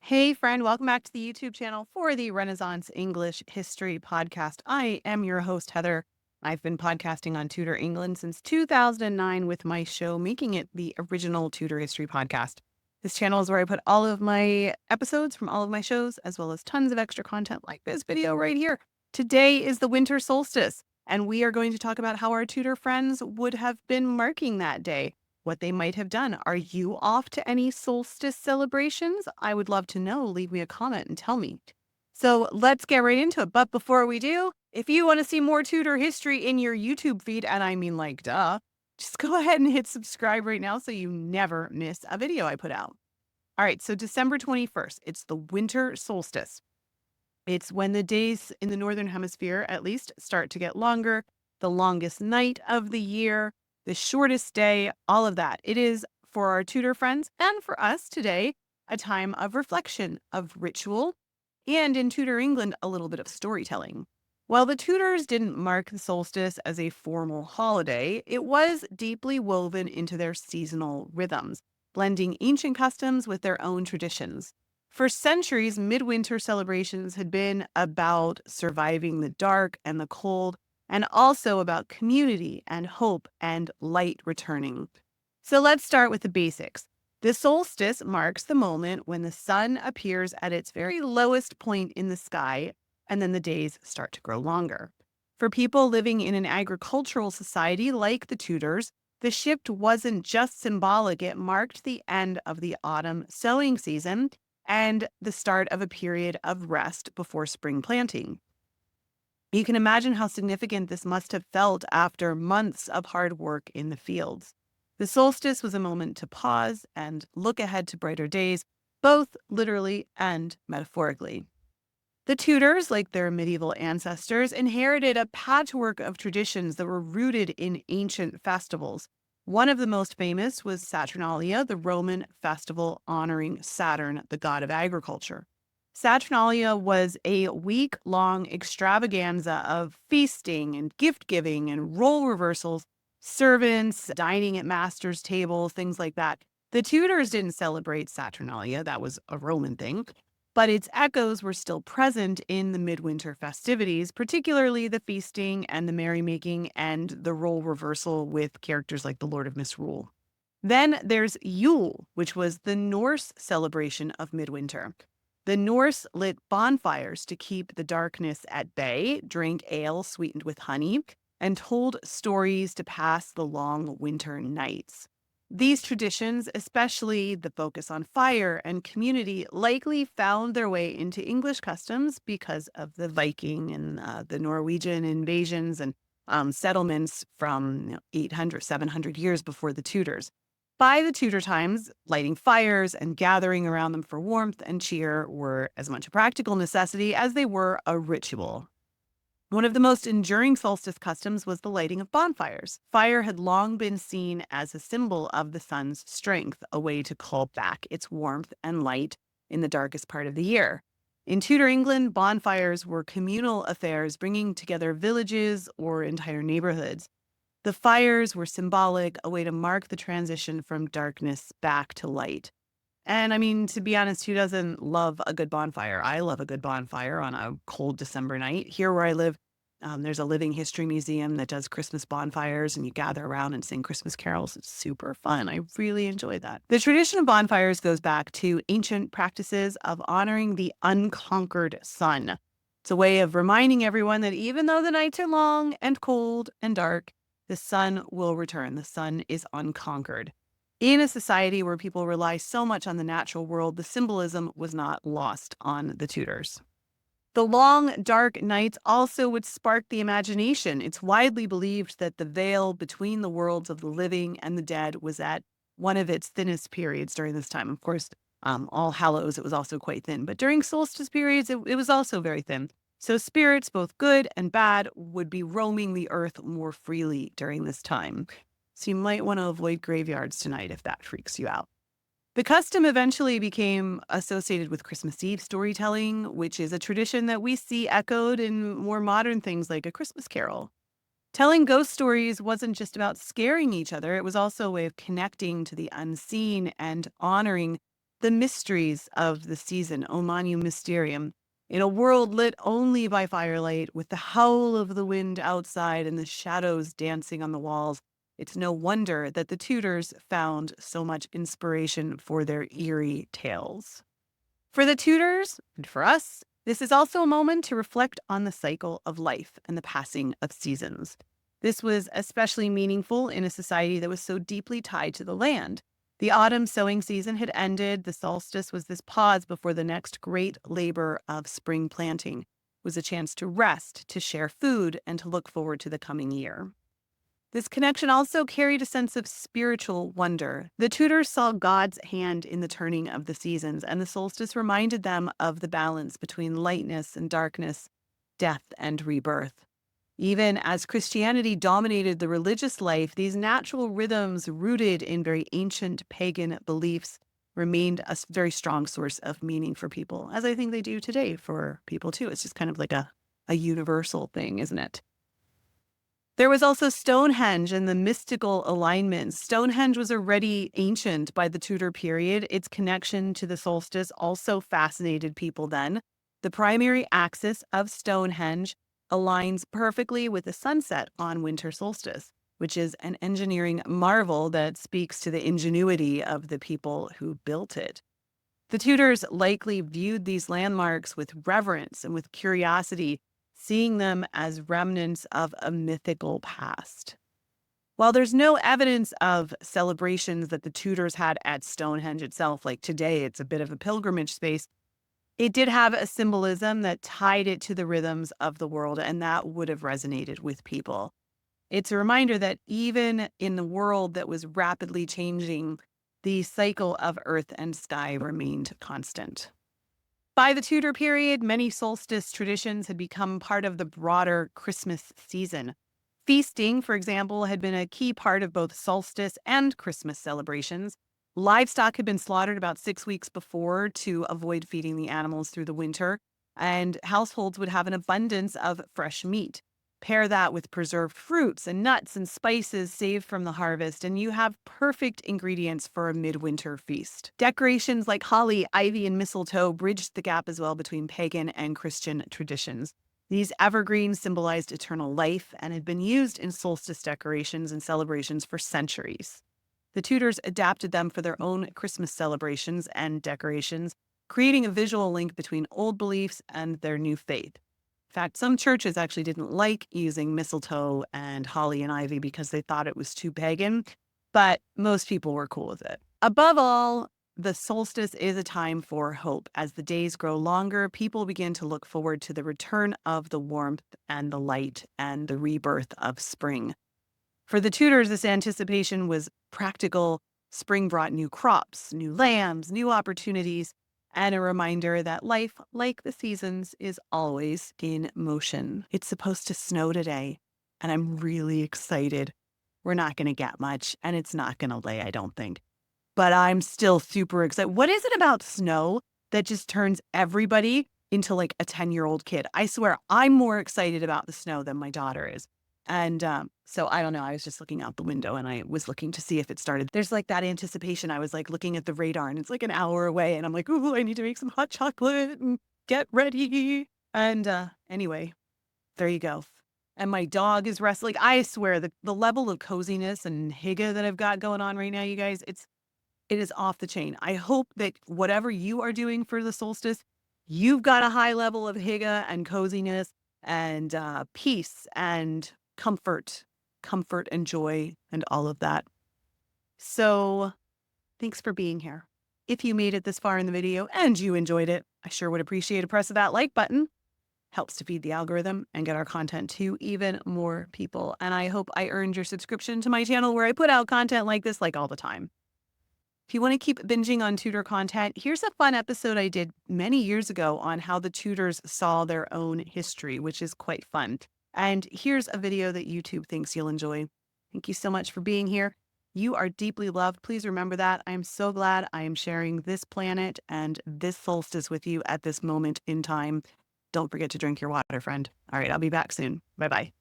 Hey, friend, welcome back to the YouTube channel for the Renaissance English History Podcast. I am your host, Heather. I've been podcasting on Tudor England since 2009 with my show, making it the original Tudor History Podcast. This channel is where I put all of my episodes from all of my shows, as well as tons of extra content like this video right here. Today is the winter solstice, and we are going to talk about how our Tudor friends would have been marking that day, what they might have done. Are you off to any solstice celebrations? I would love to know. Leave me a comment and tell me. So let's get right into it. But before we do, if you want to see more Tudor history in your YouTube feed, and I mean like duh, just go ahead and hit subscribe right now so you never miss a video I put out. All right, so December 21st, it's the winter solstice. It's when the days in the Northern Hemisphere, at least, start to get longer, the longest night of the year, the shortest day, all of that. It is, for our Tudor friends and for us today, a time of reflection, of ritual, and in Tudor England, a little bit of storytelling. While the Tudors didn't mark the solstice as a formal holiday, it was deeply woven into their seasonal rhythms, blending ancient customs with their own traditions. For centuries, midwinter celebrations had been about surviving the dark and the cold, and also about community and hope and light returning. So let's start with the basics. The solstice marks the moment when the sun appears at its very lowest point in the sky, and then the days start to grow longer. For people living in an agricultural society like the Tudors, the shift wasn't just symbolic, it marked the end of the autumn sowing season and the start of a period of rest before spring planting. You can imagine how significant this must have felt after months of hard work in the fields. The solstice was a moment to pause and look ahead to brighter days, both literally and metaphorically. The Tudors, like their medieval ancestors, inherited a patchwork of traditions that were rooted in ancient festivals. One of the most famous was Saturnalia, the Roman festival honoring Saturn, the god of agriculture. Saturnalia was a week-long extravaganza of feasting and gift-giving and role reversals, servants dining at masters' tables, things like that. The Tudors didn't celebrate Saturnalia, that was a Roman thing, but its echoes were still present in the midwinter festivities, particularly the feasting and the merrymaking and the role reversal with characters like the Lord of Misrule. Then there's Yule, which was the Norse celebration of midwinter. The Norse lit bonfires to keep the darkness at bay, drank ale sweetened with honey, and told stories to pass the long winter nights. These traditions, especially the focus on fire and community, likely found their way into English customs because of the Viking and the Norwegian invasions and settlements from 800, 700 years before the Tudors. By the Tudor times, lighting fires and gathering around them for warmth and cheer were as much a practical necessity as they were a ritual. One of the most enduring solstice customs was the lighting of bonfires. Fire had long been seen as a symbol of the sun's strength, a way to call back its warmth and light in the darkest part of the year. In Tudor England, bonfires were communal affairs bringing together villages or entire neighborhoods. The fires were symbolic, a way to mark the transition from darkness back to light. And I mean, to be honest, who doesn't love a good bonfire? I love a good bonfire on a cold December night. Here where I live, there's a living history museum that does Christmas bonfires, and you gather around and sing Christmas carols. It's super fun. I really enjoy that. The tradition of bonfires goes back to ancient practices of honoring the unconquered sun. It's a way of reminding everyone that even though the nights are long and cold and dark, the sun will return. The sun is unconquered. In a society where people rely so much on the natural world, the symbolism was not lost on the Tudors. The long, dark nights also would spark the imagination. It's widely believed that the veil between the worlds of the living and the dead was at one of its thinnest periods during this time. Of course, All Hallows, it was also quite thin, but during solstice periods, it was also very thin. So spirits, both good and bad, would be roaming the earth more freely during this time. So you might want to avoid graveyards tonight if that freaks you out. The custom eventually became associated with Christmas Eve storytelling, which is a tradition that we see echoed in more modern things like A Christmas Carol. Telling ghost stories wasn't just about scaring each other, it was also a way of connecting to the unseen and honoring The mysteries of the season, O Manu Mysterium. In a world lit only by firelight, with the howl of the wind outside and the shadows dancing on the walls, it's no wonder that the Tudors found so much inspiration for their eerie tales. For the Tudors, and for us, this is also a moment to reflect on the cycle of life and the passing of seasons. This was especially meaningful in a society that was so deeply tied to the land. The autumn sowing season had ended. The solstice was this pause before the next great labor of spring planting. It was a chance to rest, to share food, and to look forward to the coming year. This connection also carried a sense of spiritual wonder. The Tudors saw God's hand in the turning of the seasons, and the solstice reminded them of the balance between lightness and darkness, death and rebirth. Even as Christianity dominated the religious life, these natural rhythms, rooted in very ancient pagan beliefs, remained a very strong source of meaning for people, as I think they do today for people too. It's just kind of like a universal thing, isn't it? There was also Stonehenge and the mystical alignments. Stonehenge was already ancient by the Tudor period. Its connection to the solstice also fascinated people then. The primary axis of Stonehenge aligns perfectly with the sunset on winter solstice, which is an engineering marvel that speaks to the ingenuity of the people who built it. The Tudors likely viewed these landmarks with reverence and with curiosity, seeing them as remnants of a mythical past. While there's no evidence of celebrations that the Tudors had at Stonehenge itself, like today it's a bit of a pilgrimage space, it did have a symbolism that tied it to the rhythms of the world, and that would have resonated with people. It's a reminder that even in the world that was rapidly changing, the cycle of earth and sky remained constant. By the Tudor period, many solstice traditions had become part of the broader Christmas season. Feasting, for example, had been a key part of both solstice and Christmas celebrations. Livestock had been slaughtered about 6 weeks before to avoid feeding the animals through the winter, and households would have an abundance of fresh meat. Pair that with preserved fruits and nuts and spices saved from the harvest, and you have perfect ingredients for a midwinter feast. Decorations like holly, ivy, and mistletoe bridged the gap as well between pagan and Christian traditions. These evergreens symbolized eternal life and had been used in solstice decorations and celebrations for centuries. The Tudors adapted them for their own Christmas celebrations and decorations, creating a visual link between old beliefs and their new faith. In fact, some churches actually didn't like using mistletoe and holly and ivy because they thought it was too pagan, but most people were cool with it. Above all, the solstice is a time for hope. As the days grow longer, people begin to look forward to the return of the warmth and the light and the rebirth of spring. For the Tudors, this anticipation was practical. Spring brought new crops, new lambs, new opportunities, and a reminder that life, like the seasons, is always in motion. It's supposed to snow today, and I'm really excited. We're not going to get much, and it's not going to lay, I don't think. But I'm still super excited. What is it about snow that just turns everybody into like a 10-year-old kid? I swear, I'm more excited about the snow than my daughter is. And so I don't know. I was just looking out the window and I was looking to see if it started. There's like that anticipation. I was like looking at the radar and it's like an hour away. And I'm like, ooh, I need to make some hot chocolate and get ready. And anyway, there you go. And my dog is resting. Like, I swear the level of coziness and hygge that I've got going on right now, you guys, it is off the chain. I hope that whatever you are doing for the solstice, you've got a high level of hygge and coziness and peace and comfort and joy and all of that. So thanks for being here. If you made it this far in the video and you enjoyed it, I sure would appreciate a press of that like button. Helps to feed the algorithm and get our content to even more people. And I hope I earned your subscription to my channel where I put out content like this like all the time. If you want to keep binging on Tudor content, here's a fun episode I did many years ago on how the Tudors saw their own history, which is quite fun. And here's a video that YouTube thinks you'll enjoy. Thank you so much for being here. You are deeply loved. Please remember that. I am so glad I am sharing this planet and this solstice with you at this moment in time. Don't forget to drink your water, friend. All right, I'll be back soon. Bye-bye.